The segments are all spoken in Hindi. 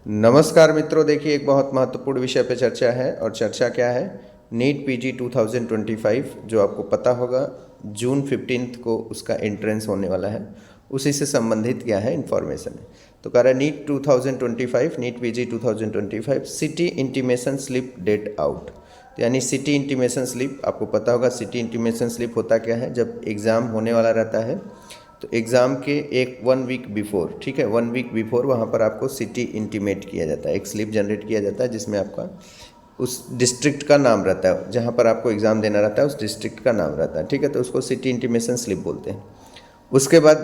नमस्कार मित्रों, देखिए एक बहुत महत्वपूर्ण विषय पे चर्चा है। और चर्चा क्या है? नीट पीजी 2025 जो आपको पता होगा जून 15 को उसका एंट्रेंस होने वाला है, उसी से संबंधित क्या है इन्फॉर्मेशन है। तो कह रहा है NEET 2025 NEET PG 2025 city intimation slip date out. तो यानी सिटी इंटीमेशन स्लिप, आपको पता होगा सिटी इंटीमेशन स्लिप होता क्या है। जब एग्ज़ाम होने वाला रहता है तो एग्ज़ाम के एक 1 वीक बिफोर, ठीक है, 1 वीक बिफोर वहाँ पर आपको सिटी इंटीमेट किया जाता है, एक स्लिप जनरेट किया जाता है जिसमें आपका उस डिस्ट्रिक्ट का नाम रहता है, जहाँ पर आपको एग्ज़ाम देना रहता है उस डिस्ट्रिक्ट का नाम रहता है, ठीक है। तो उसको सिटी इंटीमेशन स्लिप बोलते हैं। उसके बाद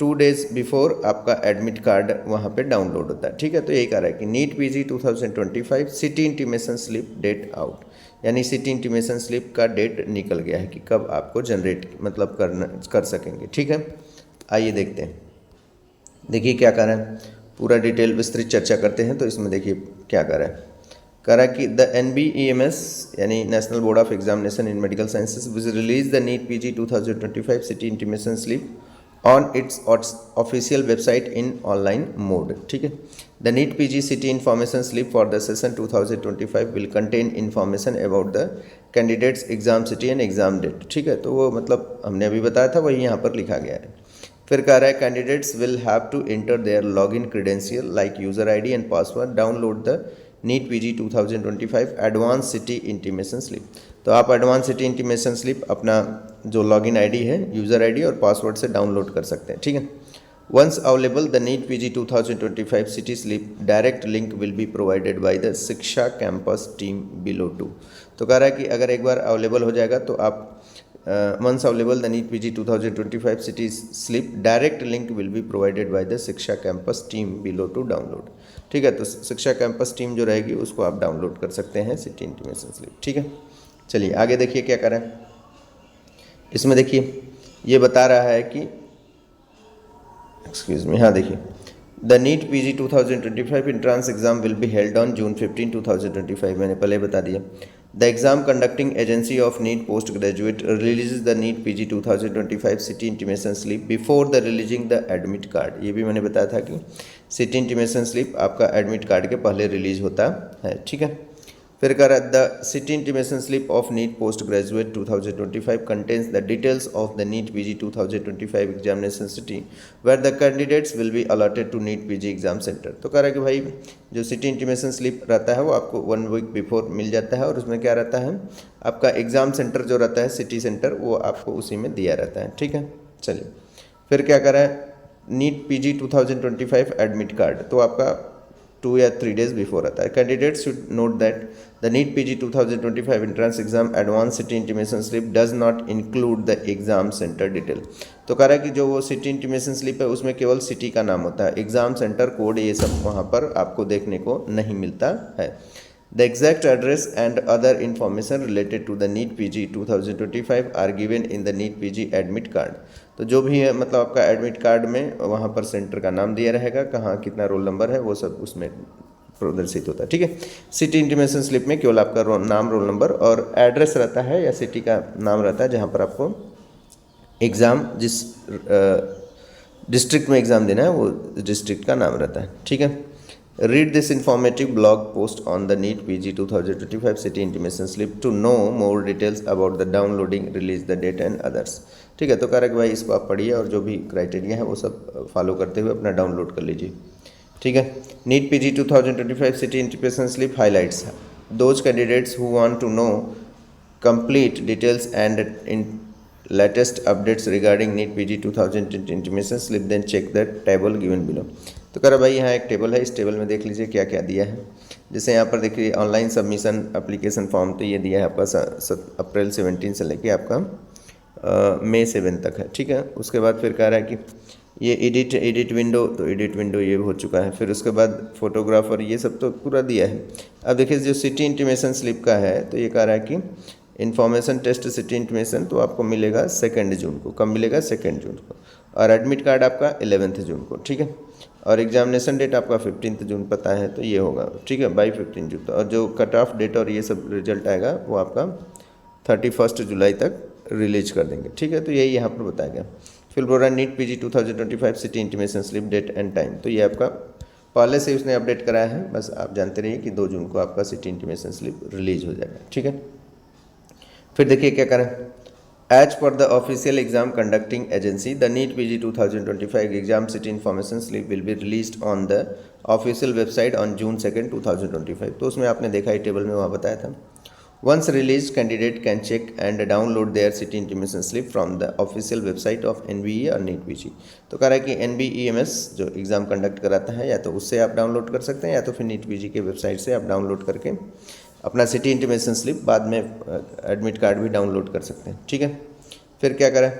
2 डेज़ बिफोर आपका एडमिट कार्ड वहाँ पे डाउनलोड होता है, ठीक है। तो यही कह रहा है कि NEET PG 2025 city intimation slip date out, यानी सिटी इंटीमेशन स्लिप का डेट निकल गया है कि कब आपको जनरेट मतलब कर सकेंगे, ठीक है। आइए देखते हैं। देखिए क्या कर रहा है, पूरा डिटेल विस्तृत चर्चा करते हैं। तो इसमें देखिए क्या कर रहा है, कह रहा है कि द NBEMS यानी national board of examination in medical sciences will release the NEET PG 2025 city intimation slip on its official website in online mode, ठीक है। The NEET PG city information slip for the session 2025 will contain information about the candidates exam city and exam date, ठीक है। तो वो मतलब हमने अभी बताया था वही यहाँ पर लिखा गया है। फिर कह रहा है candidates will have to enter their login credential like user ID and password, download the NEET PG 2025 advance city intimation slip. तो आप एडवांस सिटी इंटीमेशन स्लिप अपना जो लॉगिन आईडी है, यूज़र आईडी और पासवर्ड से डाउनलोड कर सकते हैं, ठीक है। Once available the NEET PG 2025 city slip direct link will be provided by the Shiksha campus team below too. तो कह रहा है कि अगर एक बार अवेलेबल हो जाएगा तो आप once available the NEET PG 2025 city slip direct link will be provided by the शिक्षा campus team below to download, ठीक है। तो शिक्षा कैंपस टीम जो रहेगी उसको आप डाउनलोड कर सकते हैं सिटी इंटीमेशन स्लिप, ठीक है। चलिए आगे देखिए क्या करें। इसमें देखिए ये बता रहा है कि एक्सक्यूज मी, हाँ देखिए the NEET PG 2025 entrance exam will be held on June 15, 2025। मैंने पहले बता दिया। The exam conducting agency of NEET postgraduate releases the NEET PG 2025 city intimation slip before the releasing the admit card। ये भी मैंने बताया था कि city intimation slip आपका admit card के पहले रिलीज होता है, ठीक है। फिर कह रहा है the city intimation slip of NEET post graduate 2025 contains the details of the NEET PG 2025 examination city where the candidates will be allotted to NEET PG exam centre. तो कह रहा है कि भाई जो सिटी इंटीमेशन स्लिप रहता है वो आपको 1 वीक बिफोर मिल जाता है, और उसमें क्या रहता है आपका एग्ज़ाम सेंटर जो रहता है सिटी सेंटर वो आपको उसी में दिया रहता है, ठीक है। चलिए फिर क्या कह रहा है नीट पीजी 2025 एडमिट कार्ड, तो आपका 2 या 3 डेज बिफोर आता है। Candidates should note that the NEET PG 2025 entrance exam advance city intimation slip does not include the exam centre detail. तो कह रहा है कि जो वो सिटी इंटीमेशन स्लिप है उसमें केवल सिटी का नाम होता है, एग्जाम सेंटर कोड ये सब वहाँ पर आपको देखने को नहीं मिलता है। The exact address and other information related to the NEET PG 2025 are given in the NEET PG admit card. तो जो भी है मतलब आपका एडमिट कार्ड में वहाँ पर सेंटर का नाम दिया रहेगा, कहाँ कितना रोल नंबर है वो सब उसमें प्रदर्शित होता है, ठीक है। सिटी इंटीमेशन स्लिप में केवल आपका नाम, रोल नंबर और एड्रेस रहता है या सिटी का नाम रहता है जहाँ पर आपको एग्ज़ाम जिस डिस्ट्रिक्ट में एग्ज़ाम देना है वो डिस्ट्रिक्ट का नाम रहता है, ठीक है। Read this informative blog post on the NEET PG 2025 city intimation slip to know more details about the downloading, release the date and others। ठीक है, तो कह रहा है कि भाई इसको आप पढ़िए और जो भी क्राइटेरिया है वो सब फॉलो करते हुए अपना डाउनलोड कर लीजिए, ठीक है। NEET PG 2025 city intimation slip highlights those candidates who want to know complete details and in latest updates regarding NEET PG 2020 intimation slip then check the table given below। तो कह रहा भाई यहाँ एक टेबल है, इस टेबल में देख लीजिए क्या क्या दिया है। जैसे यहाँ पर देखिए ऑनलाइन सबमिशन एप्लीकेशन फॉर्म, तो ये दिया है आपका अप्रैल 17 से लेके आपका मई 7 तक है, ठीक है। उसके बाद फिर कह रहा है कि ये एडिट विंडो, तो एडिट विंडो ये हो चुका है। फिर उसके बाद फोटोग्राफर ये सब तो पूरा दिया है। अब देखिए जो सिटी इंटीमेशन स्लिप का है तो ये कह रहा है कि इन्फॉर्मेशन टेस्ट सिटी इंटीमेशन तो आपको मिलेगा 2 जून को। कब मिलेगा? 2 जून को। और एडमिट कार्ड आपका 11 जून को, ठीक है। और एग्जामिनेशन डेट आपका 15 जून पता है तो ये होगा, ठीक है, बाई 15 जून। और जो कट ऑफ डेट और ये सब रिजल्ट आएगा वो आपका 31 जुलाई तक रिलीज कर देंगे, ठीक है। तो यही यहाँ पर बताया गया। फिर बोल रहा है NEET PG 2025 city intimation slip date and time, तो ये आपका पहले से उसने अपडेट कराया है, बस आप जानते रहिए कि 2 जून को आपका सिटी इंटीमेशन स्लिप रिलीज हो जाएगा, ठीक है। फिर देखिए क्या करें, as per the official exam conducting agency the NEET PG 2025 exam city information slip will be released on the official website on June 2, 2025। तो उसमें आपने देखा ही टेबल में वहाँ बताया था, once released candidate can check and download their city intimation slip from the official website of NBE और NEET PG। तो कह रहा है कि NBEMS जो एग्ज़ाम कंडक्ट कराता है, या तो उससे आप डाउनलोड कर सकते हैं या तो फिर NEET PG के वेबसाइट से आप डाउनलोड करके अपना सिटी इंटीमेशन स्लिप, बाद में एडमिट कार्ड भी डाउनलोड कर सकते हैं, ठीक है। फिर क्या करें,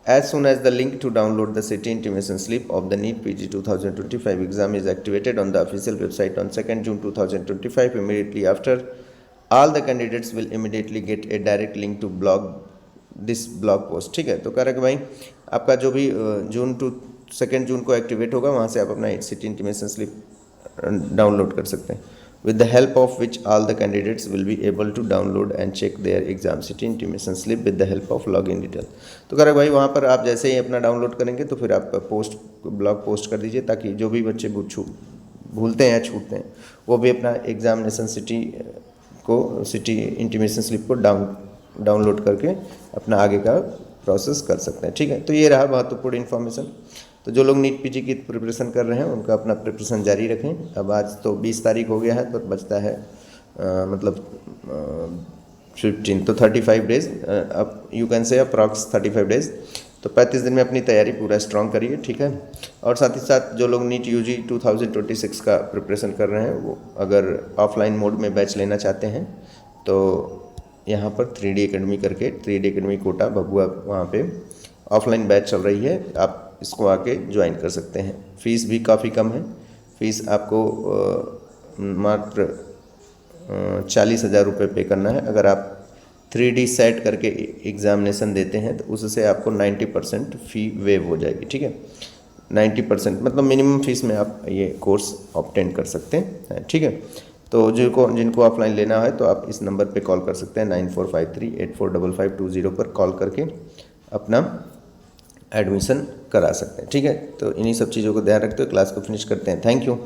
as soon as the link to download the city intimation slip of the NEET PG 2025 exam is activated on the official website on 2nd June 2025, immediately after all the candidates will immediately get a direct link to this blog post, ठीक है। तो कह रहा है कि भाई आपका जो भी 2 जून को एक्टिवेट होगा, वहाँ से आप अपना सिटी इंटीमेशन स्लिप डाउनलोड कर सकते हैं, with the help of which all the candidates will be able to download and check their exam city intimation slip with the help of login detail। तो कह रहा है भाई वहाँ पर आप जैसे ही अपना डाउनलोड करेंगे तो फिर आप ब्लॉग पोस्ट कर दीजिए, ताकि जो भी बच्चे भूलते हैं या छूटते हैं वो भी अपना एग्जामिनेशन सिटी इंटीमेशन स्लिप को डाउनलोड करके अपना आगे का प्रोसेस कर सकते हैं, ठीक है। तो ये रहा महत्वपूर्ण इन्फॉर्मेशन। तो जो लोग नीट पीजी की प्रिपरेशन कर रहे हैं उनका अपना प्रिपरेशन जारी रखें। अब आज तो 20 तारीख हो गया है, तो बचता है 15 तो 35 डेज, अब you can say approx 35 days. तो 35 दिन में अपनी तैयारी पूरा स्ट्रॉन्ग करिए, ठीक है। और साथ ही साथ जो लोग नीट यूजी 2026 का प्रिपरेशन कर रहे हैं, वो अगर ऑफलाइन मोड में बैच लेना चाहते हैं तो यहाँ पर 3D अकेडमी करके 3D अकेडमी कोटा भभुआ, वहाँ पे ऑफलाइन बैच चल रही है, आप इसको आके ज्वाइन कर सकते हैं। फ़ीस भी काफ़ी कम है, फ़ीस आपको मात्र 40,000 रुपये पे करना है। अगर आप 3D सेट करके एग्ज़ामिनेशन देते हैं तो उससे आपको 90% फ़ी वेव हो जाएगी, ठीक है। 90% मतलब मिनिमम फीस में आप ये कोर्स ऑब्टेन कर सकते हैं, ठीक है। तो जिनको ऑफलाइन लेना है तो आप इस नंबर पे कॉल कर सकते हैं, 9453845520 पर कॉल करके अपना एडमिशन करा सकते हैं, ठीक है। तो इन्हीं सब चीज़ों को ध्यान रखते हुए क्लास को फिनिश करते हैं। Thank you.